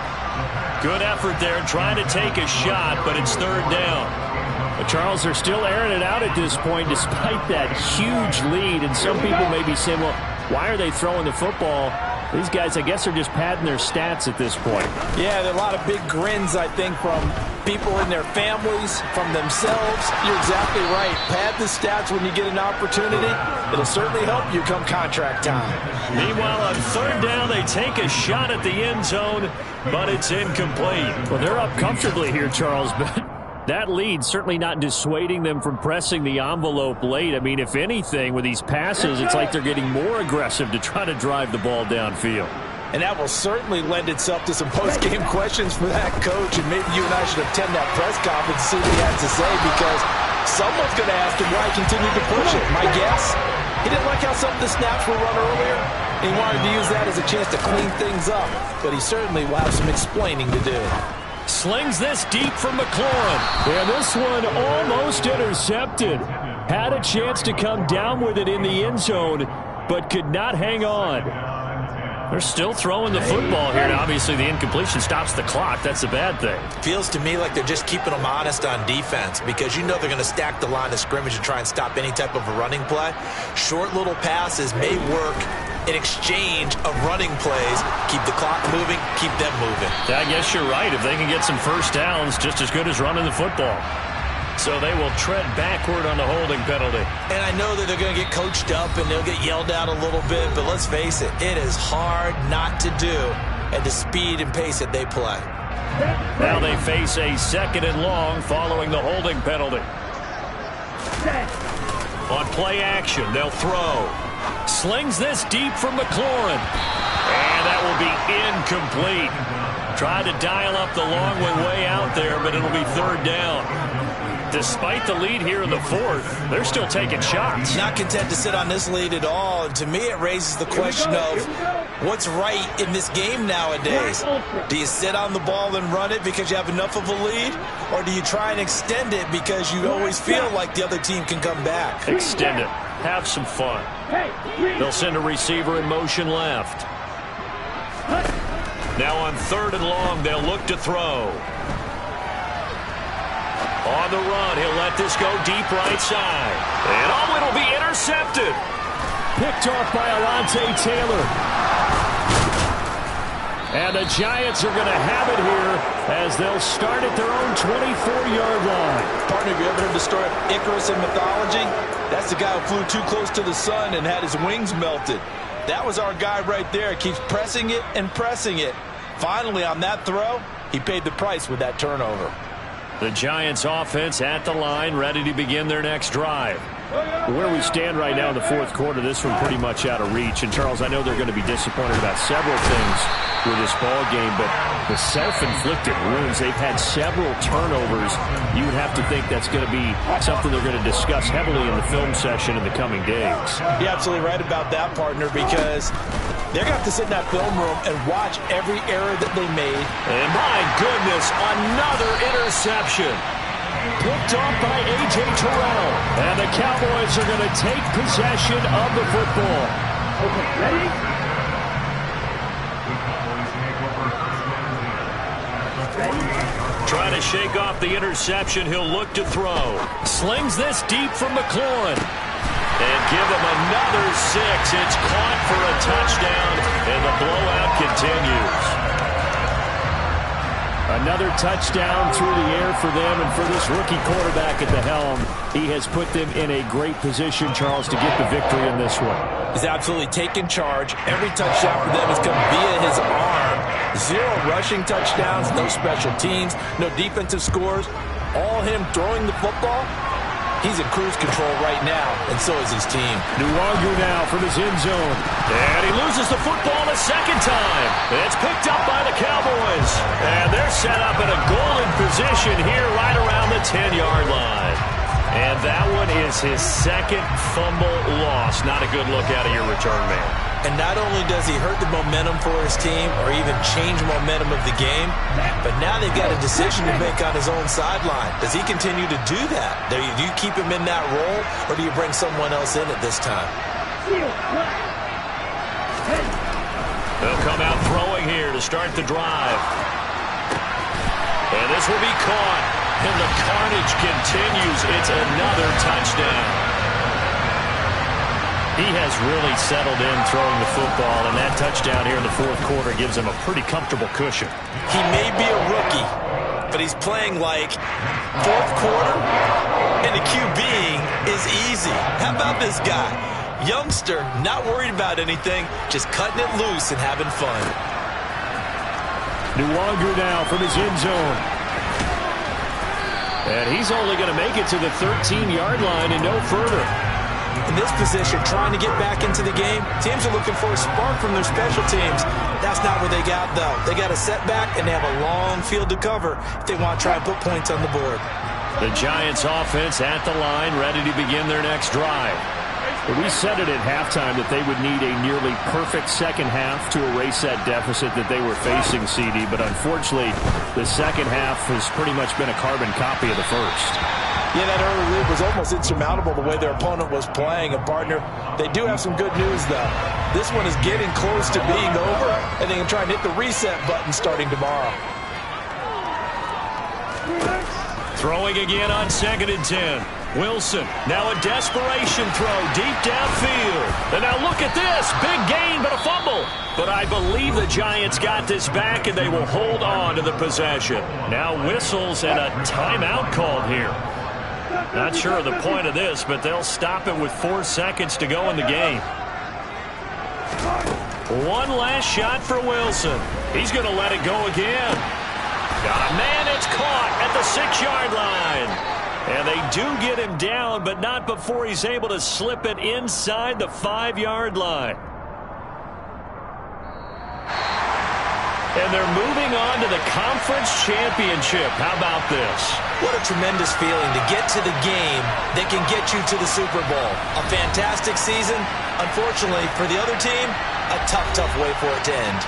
Good effort there trying to take a shot, but it's 3rd down. But Charles, they're still airing it out at this point despite that huge lead. And some people may be saying, well, why are they throwing the football? These guys, I guess, are just padding their stats at this point. Yeah, there are a lot of big grins, I think, from people in their families, from themselves. You're exactly right. Pad the stats when you get an opportunity. It'll certainly help you come contract time. Meanwhile, on 3rd down, they take a shot at the end zone, but it's incomplete. Well, they're up comfortably here, Charles, but that lead certainly not dissuading them from pressing the envelope late. I mean, if anything, with these passes, it's like they're getting more aggressive to try to drive the ball downfield. And that will certainly lend itself to some post-game questions for that coach. And maybe you and I should attend that press conference and see what he has to say, because someone's going to ask him why he continued to push it. My guess, he didn't like how some of the snaps were run earlier. He wanted to use that as a chance to clean things up. But he certainly will have some explaining to do. Slings this deep from McLaurin. Yeah, this one almost intercepted. Had a chance to come down with it in the end zone, but could not hang on. They're still throwing the football here. Now, obviously, the incompletion stops the clock. That's a bad thing. Feels to me like they're just keeping them honest on defense, because you know they're going to stack the line of scrimmage and try and stop any type of a running play. Short little passes may work in exchange of running plays. Keep the clock moving, keep them moving. I guess you're right. If they can get some 1st downs, just as good as running the football. So they will tread backward on the holding penalty. And I know that they're going to get coached up and they'll get yelled at a little bit, but let's face it, it is hard not to do at the speed and pace that they play. Now they face a 2nd and long following the holding penalty. On play action, they'll throw. Slings this deep from McLaurin. And that will be incomplete. Tried to dial up the long way out there, but it'll be 3rd down. Despite the lead here in the 4th, they're still taking shots. Not content to sit on this lead at all. And to me, it raises the question of what's right in this game nowadays. Do you sit on the ball and run it because you have enough of a lead? Or do you try and extend it because you always feel like the other team can come back? Extend it. Have some fun. They'll send a receiver in motion left. Now on 3rd and long, they'll look to throw. On the run, he'll let this go deep right side. And it'll be intercepted. Picked off by Alontae Taylor. And the Giants are going to have it here as they'll start at their own 24-yard line. Partner, have you ever heard the story of Icarus in mythology? That's the guy who flew too close to the sun and had his wings melted. That was our guy right there. Keeps pressing it and pressing it. Finally, on that throw, he paid the price with that turnover. The Giants offense at the line, ready to begin their next drive. Where we stand right now in the 4th quarter, this one pretty much out of reach. And, Charles, I know they're going to be disappointed about several things with this ball game, but the self-inflicted wounds, they've had several turnovers. You would have to think that's going to be something they're going to discuss heavily in the film session in the coming days. You're absolutely right about that, partner, because they're going to have to sit in that film room and watch every error that they made. And my goodness, another interception. Picked off by A.J. Terrell. And the Cowboys are going to take possession of the football. Okay, ready? Trying to shake off the interception. He'll look to throw. Slings this deep from McLaurin. And give him another 6. It's caught for a touchdown, and the blowout continues. Another touchdown through the air for them, and for this rookie quarterback at the helm, he has put them in a great position, Charles, to get the victory in this one. He's absolutely taken charge. Every touchdown for them has come via his arm. 0 rushing touchdowns, no special teams, no defensive scores. All him throwing the football. He's in cruise control right now, and so is his team. Nuwagu now from his end zone. And he loses the football a second time. It's picked up by the Cowboys. And they're set up in a golden position here right around the 10-yard line. And that one is his second fumble loss. Not a good look out of your return man. And not only does he hurt the momentum for his team or even change momentum of the game, but now they've got a decision to make on his own sideline. Does he continue to do that? Do you keep him in that role, or do you bring someone else in at this time? They'll come out throwing here to start the drive. And this will be caught. And the carnage continues. It's another touchdown. He has really settled in throwing the football, and that touchdown here in the fourth quarter gives him a pretty comfortable cushion. He may be a rookie, but he's playing like fourth quarter, and the QBing is easy. How about this guy? Youngster, not worried about anything, just cutting it loose and having fun. Nuwagu now from his end zone. And he's only going to make it to the 13-yard line and no further. In this position, trying to get back into the game, teams are looking for a spark from their special teams. That's not what they got, though. They got a setback, and they have a long field to cover if they want to try and put points on the board. The Giants offense at the line, ready to begin their next drive. But we said it at halftime that they would need a nearly perfect second half to erase that deficit that they were facing, CD. But unfortunately, the second half has pretty much been a carbon copy of the first. Yeah, that early lead was almost insurmountable the way their opponent was playing. And, partner, they do have some good news, though. This one is getting close to being over, and they can try and hit the reset button starting tomorrow. Throwing again on 2nd and 10. Wilson, now a desperation throw deep downfield. And now look at this. Big gain, but a fumble. But I believe the Giants got this back, and they will hold on to the possession. Now whistles and a timeout called here. Not sure of the point of this, but they'll stop it with 4 seconds to go in the game. One last shot for Wilson. He's going to let it go again. Got a man, it's caught at the 6-yard line. And they do get him down, but not before he's able to slip it inside the 5-yard line. And they're moving on to the conference championship. How about this? What a tremendous feeling to get to the game that can get you to the Super Bowl. A fantastic season. Unfortunately, for the other team, a tough, tough way for it to end.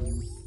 it.